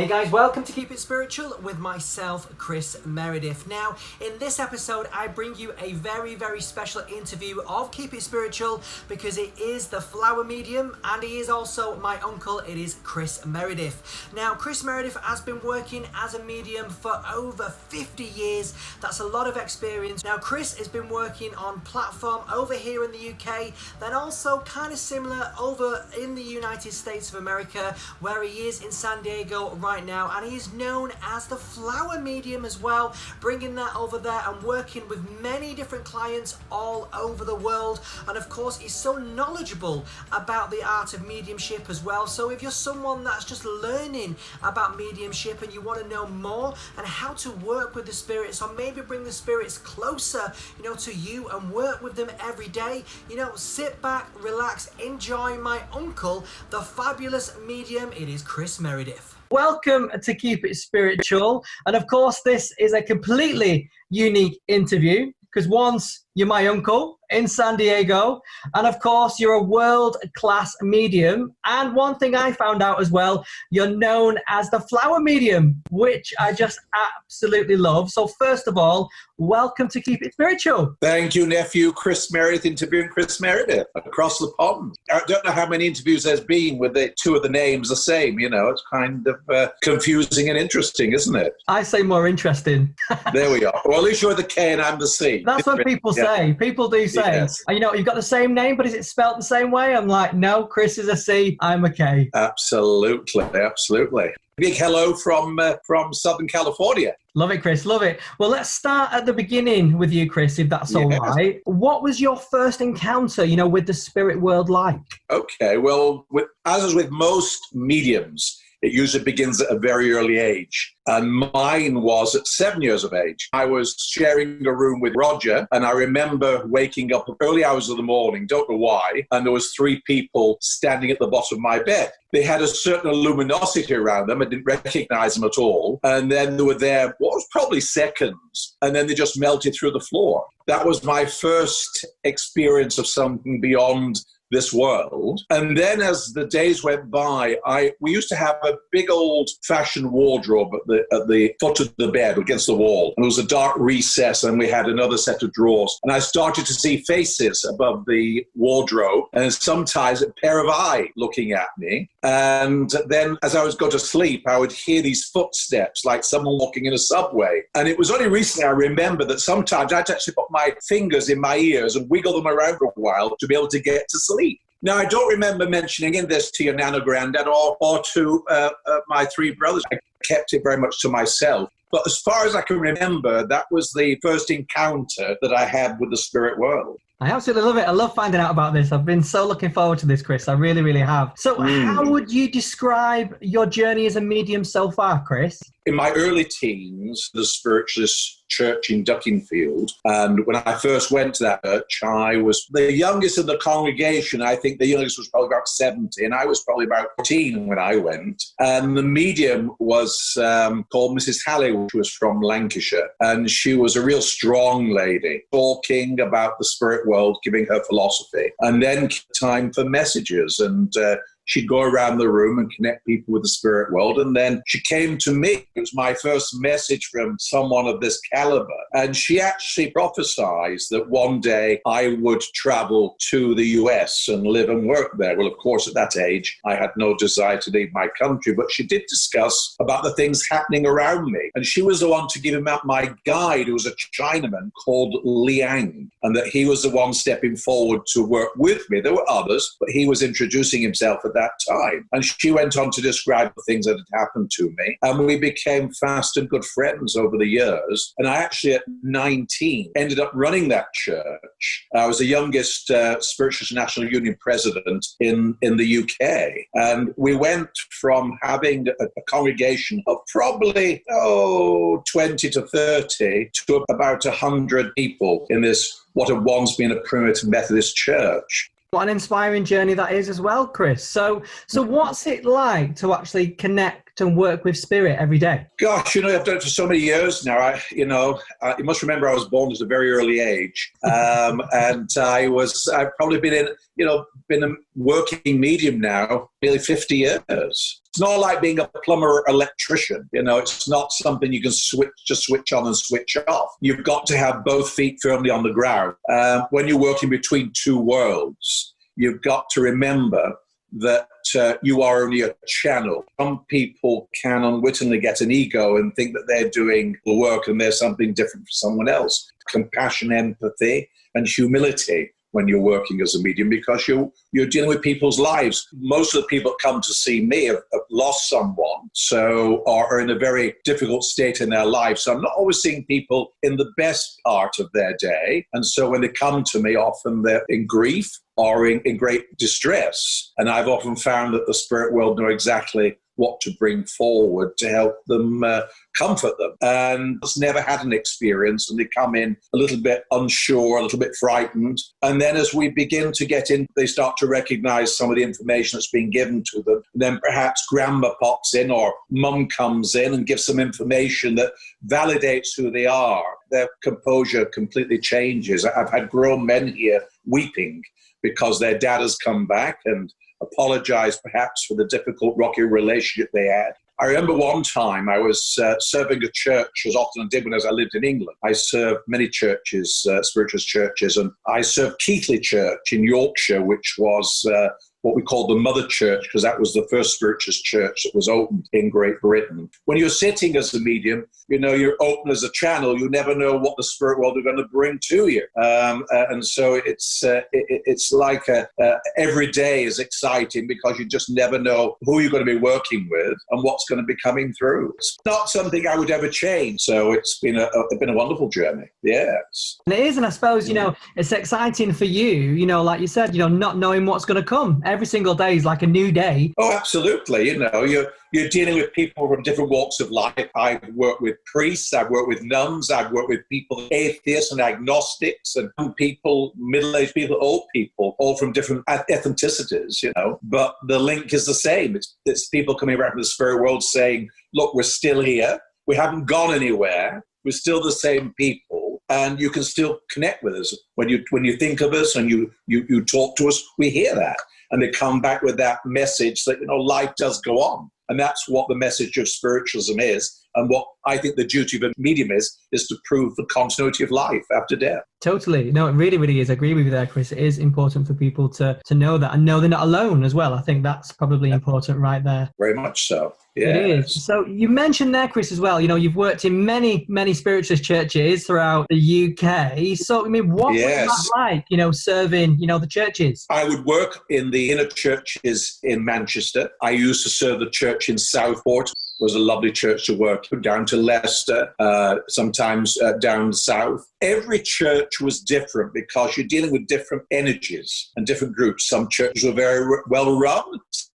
Hey guys, welcome to Keep It Spiritual with myself, Chris Meredith. Now, in this episode, I bring you a very, very special interview of Keep It Spiritual because it is the flower medium and he is also my uncle. It is Chris Meredith. Now, Chris Meredith has been working as a medium for over 50 years. That's a lot of experience. Now, Chris has been working on platform over here in the UK, then also kind of similar over in the United States of America, where he is in San Diego right now, and he is known as the flower medium as well, bringing that over there and working with many different clients all over the world. And of course, he's so knowledgeable about the art of mediumship as well. So if you're someone that's just learning about mediumship and you want to know more and how to work with the spirits, or maybe bring the spirits closer, to you and work with them every day, sit back, relax, enjoy my uncle, the fabulous medium. It is Chris Meredith. Welcome to Keep It Spiritual. And of course, this is a completely unique interview because once you're my uncle in San Diego, and of course, you're a world-class medium. And one thing I found out as well, you're known as the flower medium, which I just absolutely love. So first of all, welcome to Keep It Spiritual. Thank you, nephew. Chris Meredith interviewing Chris Meredith across the pond. I don't know how many interviews there's been with the two of the names the same. It's kind of confusing and interesting, isn't it? I say more interesting. There we are. Well, at least you're the K and I'm the C. That's what people say. People do say, yes. You've got the same name, but is it spelt the same way? I'm like, no, Chris is a C, I'm a K. Absolutely. Big hello from Southern California. Love it, Chris. Love it. Well, let's start at the beginning with you, Chris, if that's all right. What was your first encounter, with the spirit world like? Okay. Well, as is with most mediums, it usually begins at a very early age. And mine was at 7 years of age. I was sharing a room with Roger, and I remember waking up at early hours of the morning, don't know why, and there was 3 people standing at the bottom of my bed. They had a certain luminosity around them. I didn't recognize them at all. And then they were there, what was probably seconds, and then they just melted through the floor. That was my first experience of something beyond this world. And then as the days went by, we used to have a big old-fashioned wardrobe at the foot of the bed against the wall. And it was a dark recess, and we had another set of drawers. And I started to see faces above the wardrobe, and sometimes a pair of eyes looking at me. And then as I was going to sleep, I would hear these footsteps, like someone walking in a subway. And it was only recently I remember that sometimes I'd actually put my fingers in my ears and wiggle them around for a while to be able to get to sleep. Now, I don't remember mentioning in this to your Nana Granddad or to my 3 brothers. I kept it very much to myself. But as far as I can remember, that was the first encounter that I had with the spirit world. I absolutely love it. I love finding out about this. I've been so looking forward to this, Chris. I really, really have. So how would you describe your journey as a medium so far, Chris? In my early teens, the Spiritualist church in Duckingfield, and when I first went to that church, I was the youngest in the congregation. I think the youngest was probably about 70, and I was probably about 14 when I went. And the medium was called Mrs. Halley, which was from Lancashire, and she was a real strong lady, talking about the spirit world, giving her philosophy, and then time for messages, and she'd go around the room and connect people with the spirit world. And then she came to me. It was my first message from someone of this caliber. And she actually prophesied that one day I would travel to the US and live and work there. Well, of course, at that age, I had no desire to leave my country, but she did discuss about the things happening around me. And she was the one to give him out my guide, who was a Chinaman called Liang, and that he was the one stepping forward to work with me. There were others, but he was introducing himself at that time. And she went on to describe the things that had happened to me. And we became fast and good friends over the years. And I actually, at 19, ended up running that church. I was the youngest Spiritualist National Union president in the UK. And we went from having a congregation of probably, 20 to 30 to about 100 people in this, what had once been a primitive Methodist church. What an inspiring journey that is as well, Chris. So what's it like to actually connect and work with spirit every day? Gosh, I've done it for so many years now. You must remember I was born at a very early age. And I've probably been a working medium now, nearly 50 years. It's not like being a plumber or electrician. It's not something you can switch on and switch off. You've got to have both feet firmly on the ground. When you're working between two worlds, you've got to remember that you are only a channel. Some people can unwittingly get an ego and think that they're doing the work and there's something different for someone else. Compassion, empathy, and humility when you're working as a medium, because you're dealing with people's lives. Most of the people that come to see me have lost someone, so are in a very difficult state in their lives. So I'm not always seeing people in the best part of their day. And so when they come to me, often they're in grief or in great distress. And I've often found that the spirit world know exactly what to bring forward to help them comfort them. And just never had an experience, and they come in a little bit unsure, a little bit frightened. And then as we begin to get in, they start to recognize some of the information that's being given to them. And then perhaps grandma pops in or mum comes in and gives some information that validates who they are. Their composure completely changes. I've had grown men here weeping because their dad has come back and apologized perhaps for the difficult, rocky relationship they had. I remember one time I was serving a church, as often I did when I lived in England. I served many churches, spiritualist churches, and I served Keighley Church in Yorkshire, which was what we called the mother church, because that was the first spiritualist church that was opened in Great Britain. When you're sitting as a medium, you're open as a channel. You never know what the spirit world are going to bring to you. And so it's like every day is exciting, because you just never know who you're going to be working with and what's going to be coming through. It's not something I would ever change. So it's been a wonderful journey. Yes. And it is, and I suppose, it's exciting for you, like you said, not knowing what's going to come. Every single day is like a new day. Oh, absolutely. You're dealing with people from different walks of life. I've worked with priests, I've worked with nuns, I've worked with people, atheists and agnostics, and young people, middle-aged people, old people, all from different ethnicities, But the link is the same. It's people coming back from the spirit world saying, look, we're still here. We haven't gone anywhere. We're still the same people. And you can still connect with us. When you think of us and you talk to us, we hear that. And they come back with that message that, life does go on. And that's what the message of spiritualism is. And what I think the duty of a medium is to prove the continuity of life after death. Totally. No, it really, really is. I agree with you there, Chris. It is important for people to know that and know they're not alone as well. I think that's probably important right there. Very much so. Yes. It is. So you mentioned there, Chris, as well, you've worked in many, many spiritualist churches throughout the UK. So, what was that like, serving, the churches? I would work in the inner churches in Manchester. I used to serve the church in Southport. It was a lovely church to work down to Leicester, sometimes down south. Every church was different because you're dealing with different energies and different groups. Some churches were very well run.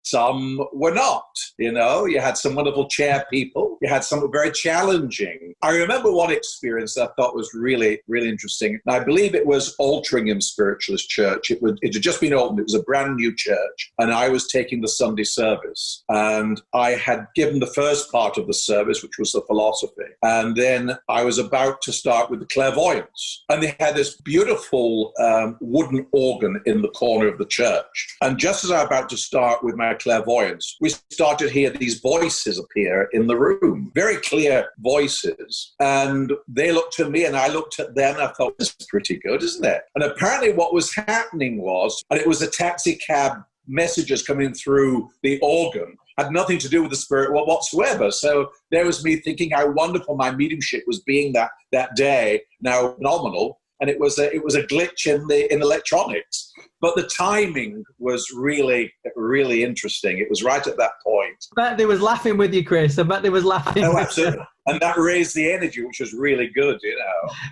Some were not, You had some wonderful chair people. You had some very challenging. I remember one experience that I thought was really, really interesting. And I believe it was Altrincham Spiritualist Church. It had just been opened. It was a brand new church. And I was taking the Sunday service. And I had given the first part of the service, which was the philosophy. And then I was about to start with the clairvoyance. And they had this beautiful wooden organ in the corner of the church. And just as I was about to start with my clairvoyance, we started to hear these voices appear in the room, very clear voices. And they looked at me and I looked at them and I thought, this is pretty good, isn't it? And apparently what was happening was, and it was the taxi cab messages coming through the organ, had nothing to do with the spirit whatsoever. So there was me thinking how wonderful my mediumship was being that day, now phenomenal. And it was a glitch in the electronics. But the timing was really, really interesting. It was right at that point. I bet they was laughing with you, Chris. I bet they was laughing. Oh, absolutely. And that raised the energy, which was really good,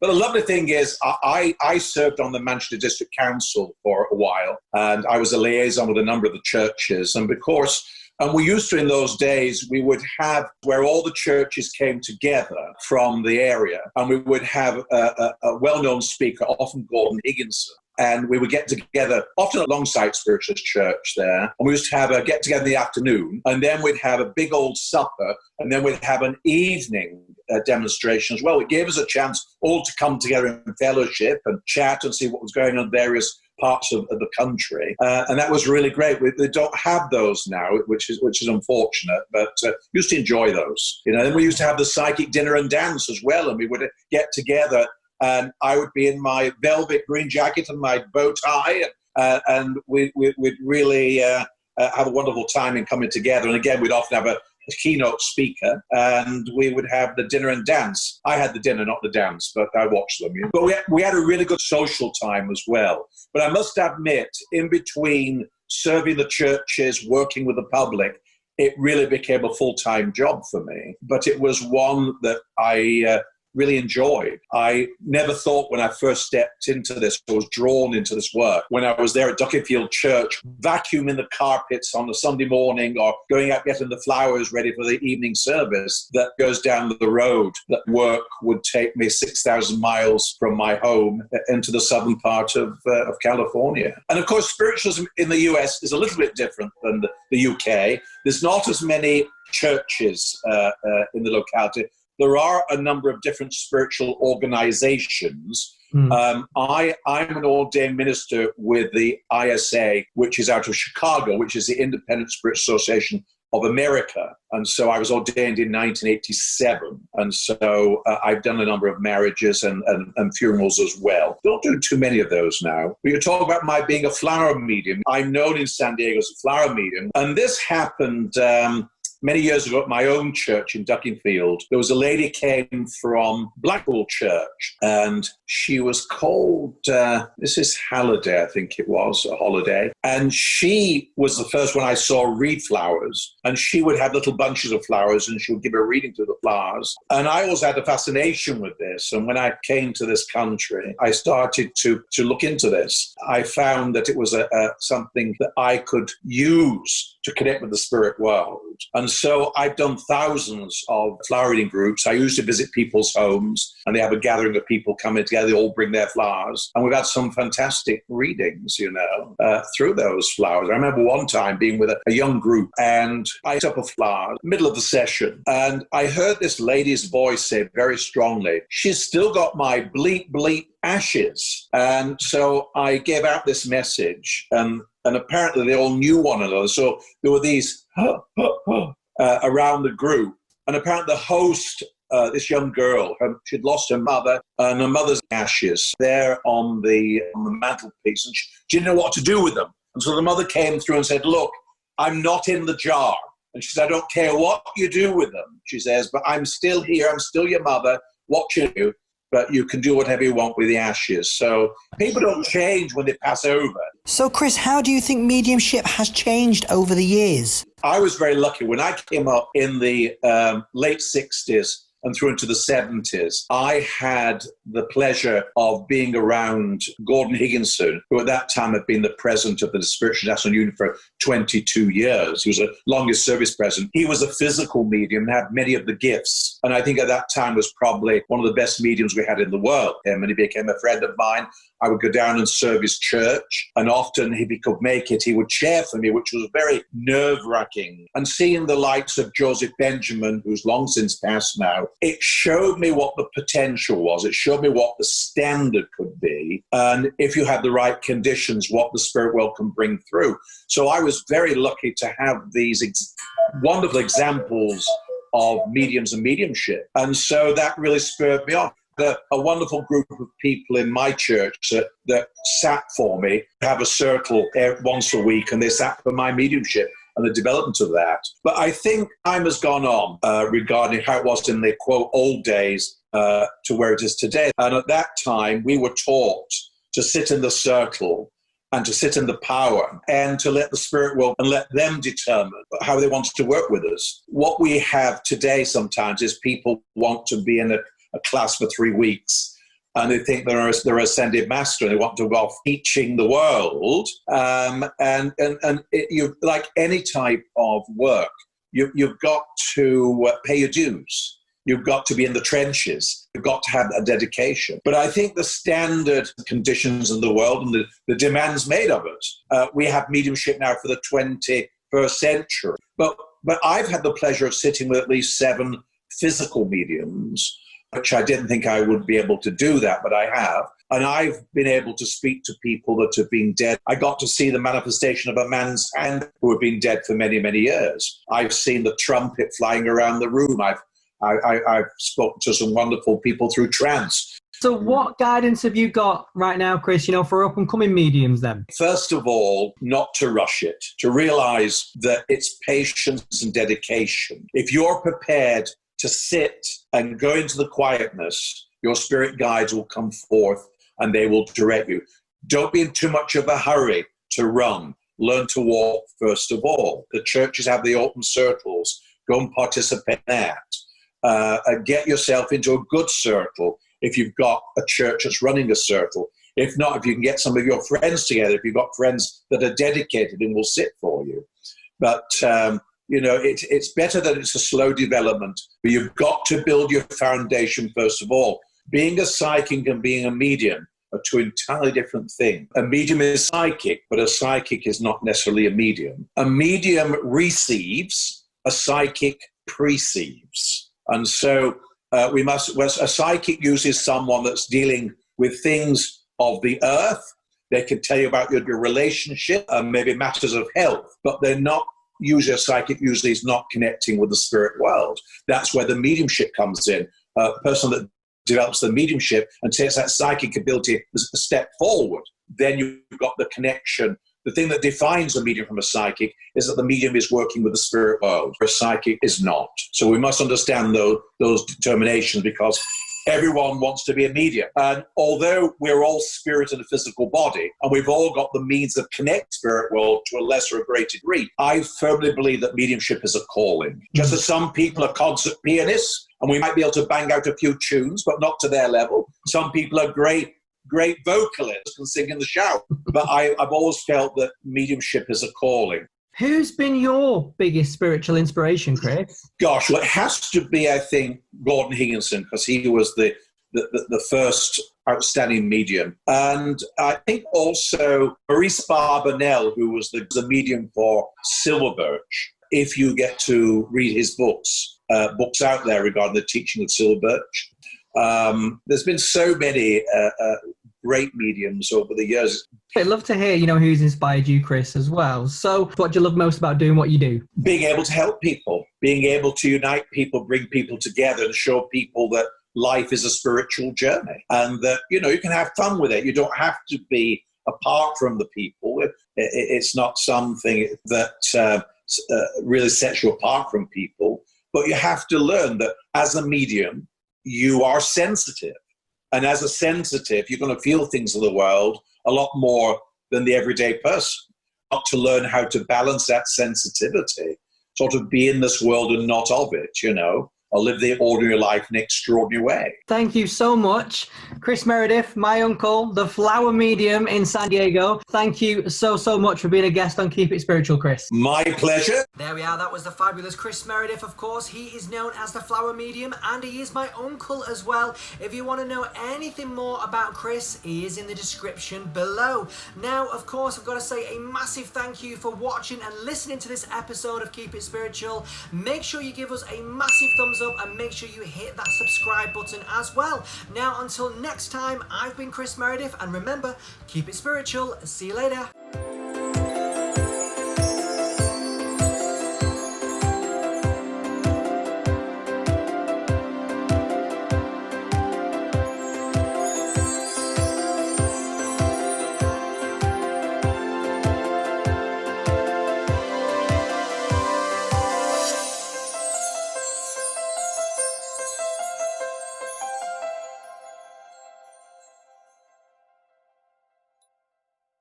But the lovely thing is, I served on the Manchester District Council for a while, and I was a liaison with a number of the churches. And of course, and we used to, in those days, we would have where all the churches came together from the area, and we would have a well-known speaker, often Gordon Higginson. and we would get together, often alongside Spiritualist Church there, and we used to have a get-together in the afternoon, and then we'd have a big old supper, and then we'd have an evening demonstration as well. It gave us a chance all to come together in fellowship and chat and see what was going on in various parts of the country, and that was really great. They don't have those now, which is unfortunate, but used to enjoy those. Then we used to have the psychic dinner and dance as well, and we would get together, and I would be in my velvet green jacket and my bow tie, and we'd really have a wonderful time in coming together. And again, we'd often have a keynote speaker, and we would have the dinner and dance. I had the dinner, not the dance, but I watched them. But we had a really good social time as well. But I must admit, in between serving the churches, working with the public, it really became a full-time job for me. But it was one that I really enjoyed. I never thought when I first stepped into this, I was drawn into this work. When I was there at Duckingfield Church, vacuuming the carpets on a Sunday morning or going out getting the flowers ready for the evening service that goes down the road, that work would take me 6,000 miles from my home into the southern part of California. And of course, spiritualism in the US is a little bit different than the UK. There's not as many churches in the locality. There are a number of different spiritual organizations. I'm an ordained minister with the ISA, which is out of Chicago, which is the Independent Spirit Association of America. And so I was ordained in 1987. And so I've done a number of marriages and funerals as well. Don't do too many of those now. But you talk about my being a flower medium. I'm known in San Diego as a flower medium. And this happened many years ago at my own church in Duckingfield. There was a lady came from Blackpool Church, and she was called Mrs. Halliday, I think it was, a holiday. And she was the first one I saw read flowers. And she would have little bunches of flowers, and she would give a reading to the flowers. And I always had a fascination with this. And when I came to this country, I started to look into this. I found that it was something that I could use to connect with the spirit world. And so I've done thousands of flower reading groups. I used to visit people's homes, and they have a gathering of people coming together. They all bring their flowers. And we've had some fantastic readings, through those flowers. I remember one time being with a young group, and I picked up a flower, middle of the session, and I heard this lady's voice say very strongly, "She's still got my bleep, bleep ashes." And so I gave out this message, and apparently they all knew one another. So there were these around the group. And apparently the host, this young girl, she'd lost her mother, and her mother's ashes there on the mantelpiece. And she didn't know what to do with them. And so the mother came through and said, "Look, I'm not in the jar." And she said, "I don't care what you do with them," she says, "but I'm still here. I'm still your mother watching you. But you can do whatever you want with the ashes." So people don't change when they pass over. So, Chris, how do you think mediumship has changed over the years? I was very lucky. When I came up in the late 60s and through into the 70s, I had the pleasure of being around Gordon Higginson, who at that time had been the president of the Spiritual National Union for 22 years. He was the longest service president. He was a physical medium and had many of the gifts. And I think at that time was probably one of the best mediums we had in the world. And he became a friend of mine. I would go down and serve his church. And often, if he could make it, he would chair for me, which was very nerve-wracking. And seeing the likes of Joseph Benjamin, who's long since passed now, it showed me what the potential was. It showed me what the standard could be. And if you had the right conditions, what the spirit world can bring through. So I was very lucky to have these wonderful examples of mediums and mediumship. And so that really spurred me on. A wonderful group of people in my church that sat for me, have a circle once a week, and they sat for my mediumship and the development of that. But I think time has gone on regarding how it was in the, quote, old days to where it is today. And at that time, we were taught to sit in the circle and to sit in the power and to let the spirit world and let them determine how they wanted to work with us. What we have today sometimes is people want to be in a class for 3 weeks, and they think they're ascended master, and they want to go off teaching the world. You, like any type of work, you've got to pay your dues. You've got to be in the trenches. You've got to have a dedication. But I think the standard conditions in the world and the demands made of it, we have mediumship now for the 21st century. But I've had the pleasure of sitting with at least 7 physical mediums, which I didn't think I would be able to do that, but I have. And I've been able to speak to people that have been dead. I got to see the manifestation of a man's hand who had been dead for many, many years. I've seen the trumpet flying around the room. I've spoken to some wonderful people through trance. So what guidance have you got right now, Chris, for up-and-coming mediums then? First of all, not to rush it, to realize that it's patience and dedication. If you're prepared to sit and go into the quietness, your spirit guides will come forth and they will direct you. Don't be in too much of a hurry to run. Learn to walk first of all. The churches have the open circles. Go and participate in that. Get yourself into a good circle if you've got a church that's running a circle. If not, if you can get some of your friends together, if you've got friends that are dedicated and will sit for you. But, it's better that it's a slow development, but you've got to build your foundation first of all. Being a psychic and being a medium are two entirely different things. A medium is psychic, but a psychic is not necessarily a medium. A medium receives, a psychic perceives. And so a psychic uses someone that's dealing with things of the earth. They can tell you about your relationship and maybe matters of health, but they're not usually a psychic usually is not connecting with the spirit world. That's where the mediumship comes in. A person that develops the mediumship and takes that psychic ability a step forward, then you've got the connection. The thing that defines a medium from a psychic is that the medium is working with the spirit world, where a psychic is not. So we must understand those determinations, because everyone wants to be a medium. And although we're all spirit in a physical body, and we've all got the means of connect spirit world to a lesser or greater degree, I firmly believe that mediumship is a calling. Just as some people are concert pianists, and we might be able to bang out a few tunes, but not to their level. Some people are great vocalists, can sing in the shower. But I've always felt that mediumship is a calling. Who's been your biggest spiritual inspiration, Chris? Gosh, well, it has to be, I think, Gordon Higginson, because he was the first outstanding medium. And I think also Maurice Barbanel, who was the medium for Silverbirch. If you get to read his books out there regarding the teaching of Silverbirch, there's been so many great mediums over the years. I'd love to hear, who's inspired you, Chris, as well. So what do you love most about doing what you do? Being able to help people, being able to unite people, bring people together and show people that life is a spiritual journey and that, you can have fun with it. You don't have to be apart from the people. It's not something that really sets you apart from people. But you have to learn that as a medium, you are sensitive. And as a sensitive, you're going to feel things in the world a lot more than the everyday person. Got to learn how to balance that sensitivity, sort of be in this world and not of it, or live the ordinary life in an extraordinary way. Thank you so much, Chris Meredith, my uncle, the flower medium in San Diego. Thank you so much for being a guest on Keep It Spiritual, Chris. My pleasure. There we are. That was the fabulous Chris Meredith. Of course, he is known as the flower medium, and he is my uncle as well. If you want to know anything more about Chris, he is in the description below. Now, of course, I've got to say a massive thank you for watching and listening to this episode of Keep It Spiritual. Make sure you give us a massive thumbs up and make sure you hit that subscribe button as well. Now, until next time, I've been Chris Meredith, and remember, keep it spiritual. See you later.